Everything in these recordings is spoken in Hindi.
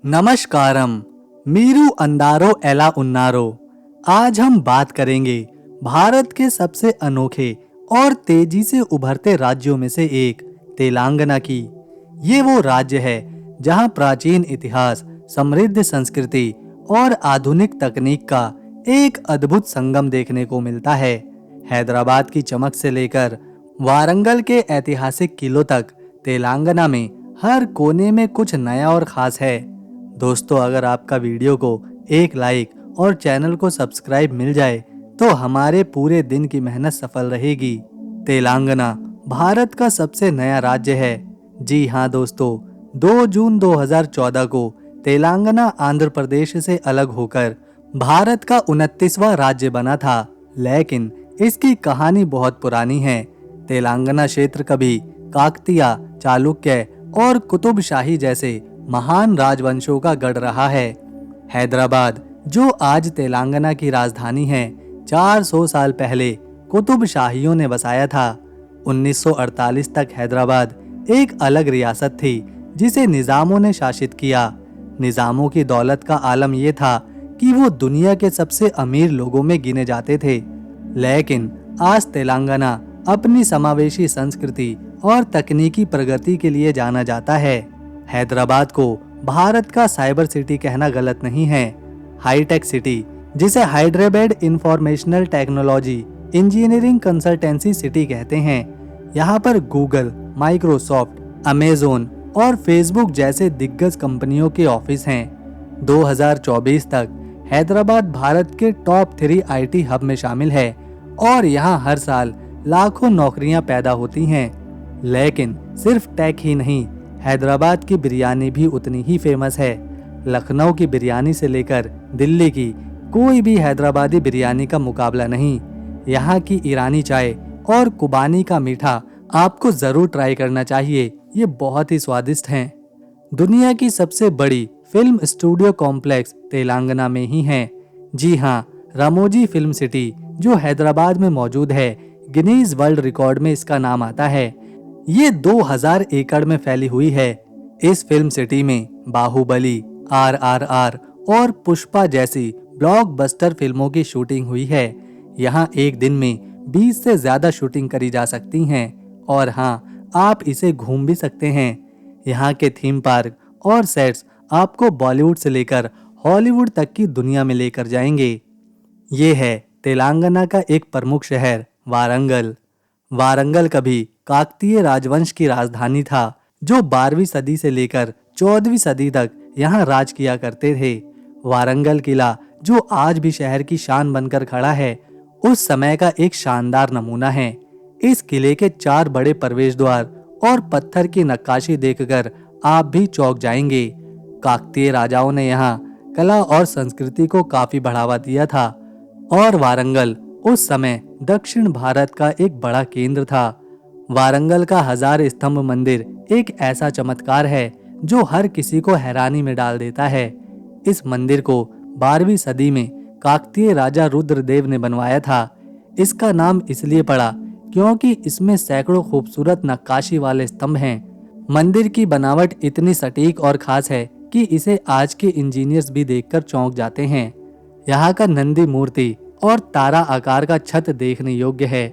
नमस्कारम। मीरू अंदारो एला उन्नारो। आज हम बात करेंगे भारत के सबसे अनोखे और तेजी से उभरते राज्यों में से एक तेलंगाना की। ये वो राज्य है जहां प्राचीन इतिहास, समृद्ध संस्कृति और आधुनिक तकनीक का एक अद्भुत संगम देखने को मिलता है। हैदराबाद की चमक से लेकर वारंगल के ऐतिहासिक किलों तक तेलंगाना में हर कोने में कुछ नया और खास है। दोस्तों, अगर आपका वीडियो को एक लाइक और चैनल को सब्सक्राइब मिल जाए तो हमारे पूरे दिन की मेहनत सफल रहेगी। तेलंगाना भारत का सबसे नया राज्य है। जी हाँ दोस्तों, 2 जून 2014 को तेलंगाना आंध्र प्रदेश से अलग होकर भारत का 29वां राज्य बना था, लेकिन इसकी कहानी बहुत पुरानी है। तेलंगाना क्षेत्र कभी काकतीय, चालुक्य और कुतुबशाही जैसे महान राजवंशों का गढ़ रहा है। हैदराबाद, जो आज तेलंगाना की राजधानी है, 400 साल पहले कुतुबशाहियों ने बसाया था। 1948 तक हैदराबाद एक अलग रियासत थी जिसे निजामों ने शासित किया। निजामों की दौलत का आलम यह था कि वो दुनिया के सबसे अमीर लोगों में गिने जाते थे, लेकिन आज तेलंगाना अपनी समावेशी संस्कृति और तकनीकी प्रगति के लिए जाना जाता है। हैदराबाद को भारत का साइबर सिटी कहना गलत नहीं है। हाईटेक सिटी, जिसे Hyderabad informational technology engineering consultancy city कहते हैं। यहाँ पर गूगल, माइक्रोसॉफ्ट, अमेज़न और फेसबुक जैसे दिग्गज कंपनियों के ऑफिस हैं। 2024 तक हैदराबाद भारत के टॉप 3 आईटी हब में शामिल है और यहाँ हर साल लाखों नौकरियां पैदा होती हैं। लेकिन सिर्फ टेक ही नहीं, हैदराबाद की बिरयानी भी उतनी ही फेमस है। लखनऊ की बिरयानी से लेकर दिल्ली की, कोई भी हैदराबादी बिरयानी का मुकाबला नहीं। यहाँ की ईरानी चाय और कुबानी का मीठा आपको जरूर ट्राई करना चाहिए, ये बहुत ही स्वादिष्ट हैं। दुनिया की सबसे बड़ी फिल्म स्टूडियो कॉम्प्लेक्स तेलंगाना में ही है। जी हाँ, रामोजी फिल्म सिटी जो हैदराबाद में मौजूद है, गिनीज वर्ल्ड रिकॉर्ड में इसका नाम आता है। ये 2000 एकड़ में फैली हुई है। इस फिल्म सिटी में बाहुबली, RRR और पुष्पा जैसी ब्लॉकबस्टर फिल्मों की शूटिंग हुई है। यहाँ एक दिन में 20 से ज्यादा शूटिंग करी जा सकती हैं और हाँ, आप इसे घूम भी सकते हैं। यहाँ के थीम पार्क और सेट्स आपको बॉलीवुड से लेकर हॉलीवुड तक की दुनिया में लेकर जाएंगे। ये है तेलंगाना का एक प्रमुख शहर वारंगल। वारंगल कभी काकतीय राजवंश की राजधानी था, जो 12वीं सदी से लेकर 14वीं सदी तक यहाँ राज किया करते थे। वारंगल किला, जो आज भी शहर की शान बनकर खड़ा है, उस समय का एक शानदार नमूना है। इस किले के 4 बड़े प्रवेश द्वार और पत्थर की नक्काशी देखकर आप भी चौंक जाएंगे। काकतीय राजाओं ने यहाँ कला और संस्कृति को काफी बढ़ावा दिया था और वारंगल उस समय दक्षिण भारत का एक बड़ा केंद्र था। वारंगल का 1000 स्तंभ मंदिर एक ऐसा चमत्कार है जो हर किसी को हैरानी में डाल देता है। इस मंदिर को 12वीं सदी में काकतीय राजा रुद्रदेव ने बनवाया था। इसका नाम इसलिए पड़ा क्योंकि इसमें सैकड़ों खूबसूरत नक्काशी वाले स्तंभ हैं। मंदिर की बनावट इतनी सटीक और खास है कि इसे आज के इंजीनियर्स भी देखकर चौंक जाते हैं। यहाँ का नंदी मूर्ति और तारा आकार का छत देखने योग्य है।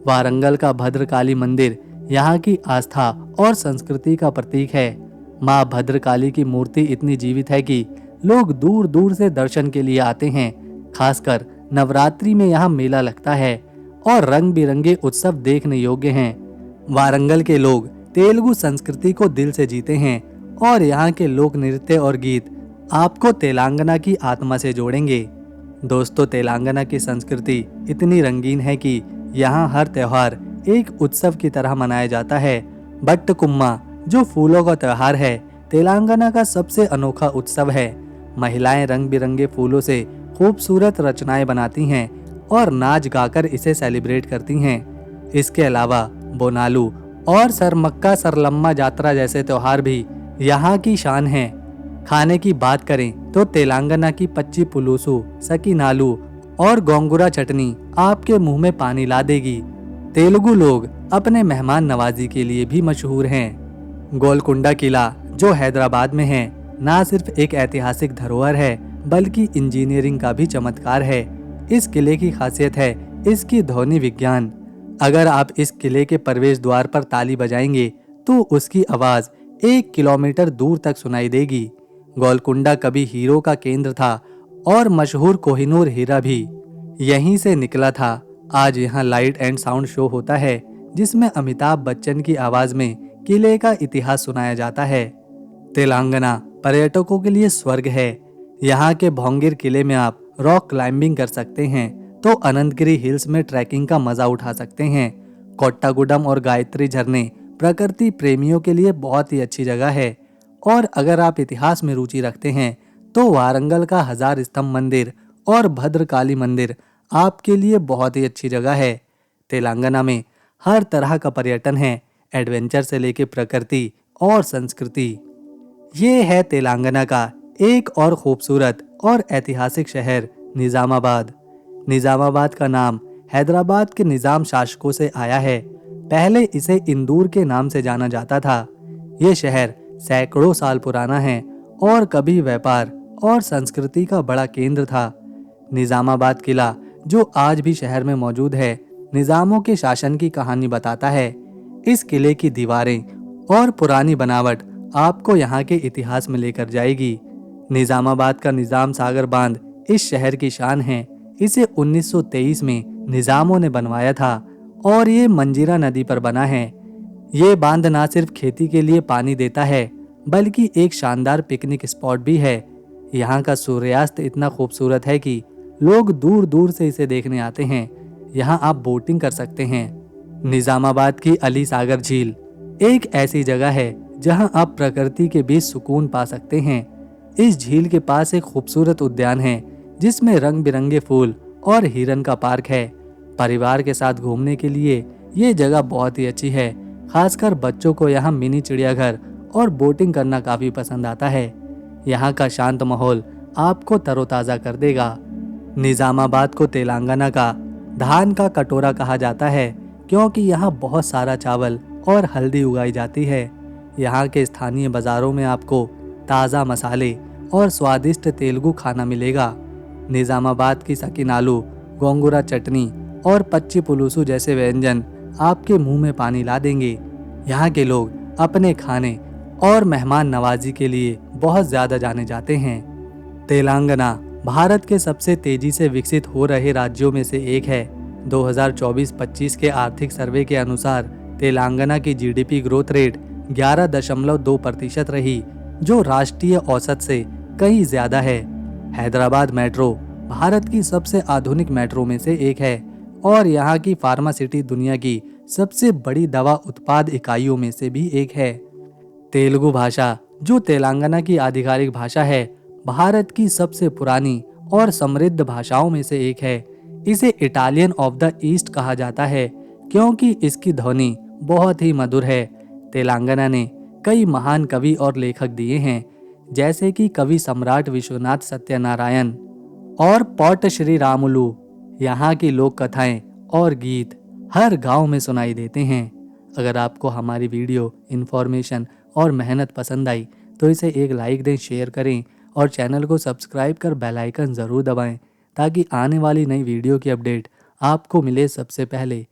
वारंगल का भद्रकाली मंदिर यहाँ की आस्था और संस्कृति का प्रतीक है। माँ भद्रकाली की मूर्ति इतनी जीवित है कि लोग दूर दूर से दर्शन के लिए आते हैं। खासकर नवरात्रि में यहाँ मेला लगता है और रंग बिरंगे उत्सव देखने योग्य हैं। वारंगल के लोग तेलुगु संस्कृति को दिल से जीते हैं और यहाँ के लोक नृत्य और गीत आपको तेलंगाना की आत्मा से जोड़ेंगे। दोस्तों, तेलंगाना की संस्कृति इतनी रंगीन है कि यहाँ हर त्योहार एक उत्सव की तरह मनाया जाता है। बट्टकुम्मा, जो फूलों का त्योहार है, तेलंगाना का सबसे अनोखा उत्सव है। महिलाएं रंग बिरंगे फूलों से खूबसूरत रचनाएं बनाती हैं और नाच गाकर इसे सेलिब्रेट करती हैं। इसके अलावा बोनालू और सरमक्का सरलम्मा जात्रा जैसे त्योहार भी यहाँ की शान हैं। खाने की बात करें तो तेलंगाना की पच्ची पुलुसु, सकीनालू और गोंगुरा चटनी आपके मुंह में पानी ला देगी। तेलुगु लोग अपने मेहमान नवाजी के लिए भी मशहूर हैं। गोलकुंडा किला, जो हैदराबाद में है, ना सिर्फ एक ऐतिहासिक धरोहर है बल्कि इंजीनियरिंग का भी चमत्कार है। इस किले की खासियत है इसकी ध्वनि विज्ञान। अगर आप इस किले के प्रवेश द्वार पर ताली बजाएंगे तो उसकी आवाज 1 किलोमीटर दूर तक सुनाई देगी। गोलकुंडा कभी हीरो का केंद्र था और मशहूर कोहिनूर हीरा भी यहीं से निकला था। आज यहाँ लाइट एंड साउंड शो होता है जिसमें अमिताभ बच्चन की आवाज में किले का इतिहास सुनाया जाता है। तेलंगाना पर्यटकों के लिए स्वर्ग है। यहाँ के भोंगिर किले में आप रॉक क्लाइंबिंग कर सकते हैं तो अनंतगिरी हिल्स में ट्रैकिंग का मजा उठा सकते हैं। कोट्टागुडम और गायत्री झरने प्रकृति प्रेमियों के लिए बहुत ही अच्छी जगह है। और अगर आप इतिहास में रुचि रखते हैं तो वारंगल का हजार स्तंभ मंदिर और भद्रकाली मंदिर आपके लिए बहुत ही अच्छी जगह है। तेलंगाना में हर तरह का पर्यटन है, एडवेंचर से लेकर प्रकृति और संस्कृति। ये है तेलंगाना का एक और खूबसूरत और ऐतिहासिक शहर निजामाबाद। निजामाबाद का नाम हैदराबाद के निजाम शासकों से आया है। पहले इसे इंदौर के नाम से जाना जाता था। ये शहर सैकड़ों साल पुराना है और कभी व्यापार और संस्कृति का बड़ा केंद्र था। निजामाबाद किला जो आज भी शहर में मौजूद है, निजामों के शासन की कहानी बताता है। इस किले की दीवारें और पुरानी बनावट आपको यहाँ के इतिहास में लेकर जाएगी। निजामाबाद का निजाम सागर बांध इस शहर की शान है। इसे 1923 में निजामों ने बनवाया था और ये मंजीरा नदी पर बना है। ये बांध न सिर्फ खेती के लिए पानी देता है बल्कि एक शानदार पिकनिक स्पॉट भी है। यहाँ का सूर्यास्त इतना खूबसूरत है कि लोग दूर दूर से इसे देखने आते हैं। यहाँ आप बोटिंग कर सकते हैं। निजामाबाद की अली सागर झील एक ऐसी जगह है जहाँ आप प्रकृति के बीच सुकून पा सकते हैं। इस झील के पास एक खूबसूरत उद्यान है जिसमें रंग बिरंगे फूल और हिरन का पार्क है। परिवार के साथ घूमने के लिए ये जगह बहुत ही अच्छी है। खासकर बच्चों को यहाँ मिनी चिड़ियाघर और बोटिंग करना काफी पसंद आता है। यहाँ का शांत माहौल आपको तरोताजा कर देगा। निजामाबाद को तेलंगाना का धान का कटोरा कहा जाता है क्योंकि यहाँ बहुत सारा चावल और हल्दी उगाई जाती है। यहाँ के स्थानीय बाजारों में आपको ताज़ा मसाले और स्वादिष्ट तेलुगु खाना मिलेगा। निजामाबाद की सकीनालू, गोंगुरा चटनी और पच्ची पुलुसु जैसे व्यंजन आपके मुंह में पानी ला देंगे। यहाँ के लोग अपने खाने और मेहमान नवाजी के लिए बहुत ज़्यादा जाने जाते हैं। तेलंगाना भारत के सबसे तेजी से विकसित हो रहे राज्यों में से एक है। 2024-25 के आर्थिक सर्वे के अनुसार तेलंगाना की जीडीपी ग्रोथ रेट 11.2% रही, जो राष्ट्रीय औसत से कहीं ज्यादा है। हैदराबाद मेट्रो भारत की सबसे आधुनिक मेट्रो में से एक है और यहाँ की फार्मासिटी दुनिया की सबसे बड़ी दवा उत्पाद इकाइयों में से भी एक है। तेलुगु भाषा, जो तेलंगाना की आधिकारिक भाषा है, भारत की सबसे पुरानी और समृद्ध भाषाओं में से एक है। इसे इटालियन ऑफ द ईस्ट कहा जाता है क्योंकि इसकी ध्वनि बहुत ही मधुर है। तेलंगाना ने कई महान कवि और लेखक दिए हैं, जैसे कि कवि सम्राट विश्वनाथ सत्यनारायण और पौट श्री रामुलु। यहाँ की लोक कथाएं और गीत हर गांव में सुनाई देते हैं। अगर आपको हमारी वीडियो, इन्फॉर्मेशन और मेहनत पसंद आई तो इसे एक लाइक दें, शेयर करें और चैनल को सब्सक्राइब कर बेल आइकन ज़रूर दबाएं ताकि आने वाली नई वीडियो की अपडेट आपको मिले सबसे पहले।